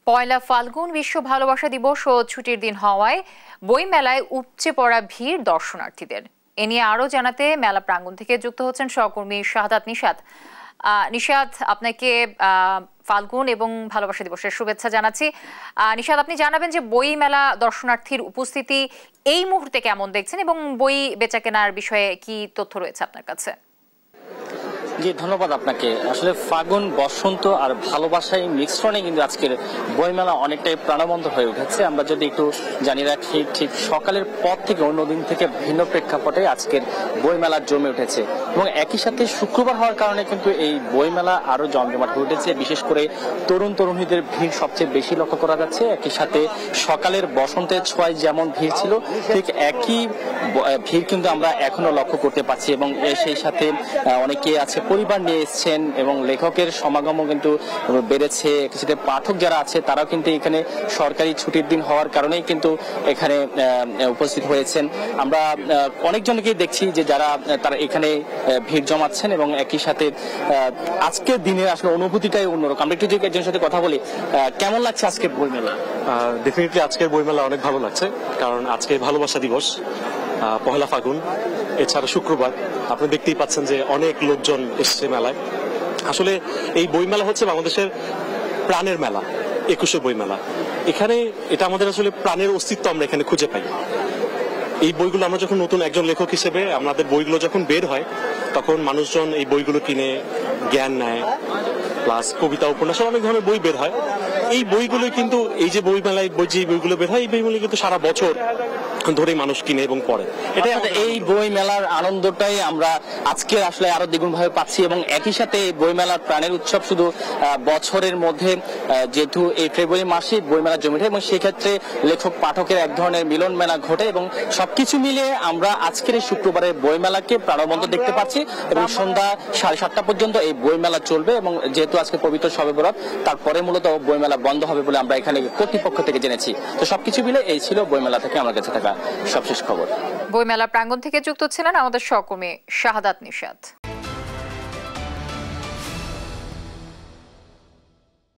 পয়লা ফাল্গুন বিশ্ব ভালোবাসা দিবস ও ছুটির দিন হওয়ায় বই মেলায় উপচে পড়া ভিড় দর্শনার্থীদের। এ নিয়ে আরো জানাতে মেলা প্রাঙ্গণ থেকে যুক্ত হচ্ছেন সহকর্মী শাহাদাত নিশাত। নিশাত, আপনাকে ফাল্গুন এবং ভালোবাসা দিবসের শুভেচ্ছা জানাচ্ছি। নিশাত, আপনি জানাবেন যে বই মেলা দর্শনার্থীর উপস্থিতি এই মুহূর্তে কেমন দেখছেন এবং বই বেচাকেনার বিষয়ে কি তথ্য রয়েছে আপনার কাছে? জি, ধন্যবাদ আপনাকে। আসলে ফাগুন, বসন্ত আর ভালোবাসায় মিশ্রণে কিন্তু আজকের বইমেলা অনেকটাই প্রাণবন্ত হয়ে উঠেছে। আমরা যদি একটু জানি রাখি, ঠিক সকালের পর থেকে অন্যদিন থেকে ভিন্ন প্রেক্ষাপটে আজকের বইমেলা জমে উঠেছে এবং একই সাথে শুক্রবার হওয়ার কারণে কিন্তু এই বইমেলা আরো জমজমাট হয়ে উঠেছে। বিশেষ করে তরুণ তরুণীদের ভিড় সবচেয়ে বেশি লক্ষ্য করা যাচ্ছে। একই সাথে সকালের বসন্তের ছোঁয়ায় যেমন ভিড় ছিল, ঠিক একই ভিড় কিন্তু আমরা এখনো লক্ষ্য করতে পারছি এবং সেই সাথে অনেকে আছে পরিবার নিয়ে এসছেন এবং লেখকের সমাগমও কিন্তু বেড়েছে। কিছুতে পাঠক যারা আছে তারাও কিন্তু এখানে সরকারি ছুটির দিন হওয়ার কারণেই কিন্তু এখানে উপস্থিত হয়েছেন। আমরা অনেকজনকেই দেখছি যে তারা এখানে ভিড় জমাচ্ছেন এবং একই সাথে আজকের দিনের আসলে অনুভূতিটাই অন্যরকম। আমরা একটু যদি একজনের সাথে কথা বলি, কেমন লাগছে আজকের বইমেলা? ডেফিনেটলি আজকের বইমেলা অনেক ভালো লাগছে, কারণ আজকে ভালোবাসা দিবস, পহেলা ফাগুন, এছাড়া শুক্রবার। আপনি দেখতেই পাচ্ছেন যে অনেক লোকজন এসছে মেলায়। আসলে এই বইমেলা হচ্ছে বাংলাদেশের প্রাণের মেলা, 21শে বইমেলা। এখানে এটা আমাদের আসলে প্রাণের অস্তিত্ব আমরা এখানে খুঁজে পাই। এই বইগুলো আমরা যখন নতুন একজন লেখক হিসেবে আমাদের বইগুলো যখন বের হয়, তখন মানুষজন এই বইগুলো কিনে জ্ঞান নেয়, প্লাস কবিতা, উপন্যাস, অনেক ধরনের বই বের হয়। এই বইগুলো কিন্তু, এই যে বইমেলায় যে বইগুলো বের হয়, এই বইগুলো কিন্তু সারা বছর ধরে মানুষ কিনে এবং পড়ে। এটা এই বই মেলার আনন্দটাই আমরা আজকে আসলে আরো দ্বিগুণ ভাবে পাচ্ছি এবং একই সাথে এই বই মেলার প্রাণের উৎসব শুধু বছরের মধ্যে, যেহেতু এই ফেব্রুয়ারি মাসে বই মেলা জমে এবং সেক্ষেত্রে লেখক পাঠকের এক ধরনের মিলন মেলা ঘটে এবং সবকিছু মিলিয়ে আমরা আজকের এই শুক্রবারের বই মেলাকে প্রাণবন্ত দেখতে পাচ্ছি এবং সন্ধ্যা 7:30 পর্যন্ত এই বই মেলা চলবে এবং যেহেতু আজকে পবিত্র শবে বরাত, তারপরে মূলত বই মেলা বন্ধ হবে বলে আমরা এখানে কর্তৃপক্ষ থেকে জেনেছি। তো সবকিছু মিলে এই ছিল বই মেলা থেকে আমার কাছে থাকা সবশেষ খবর। বইমেলা প্রাঙ্গণ থেকে যুক্ত ছিলেন আমাদের সহকর্মী শাহাদাত নিশাত।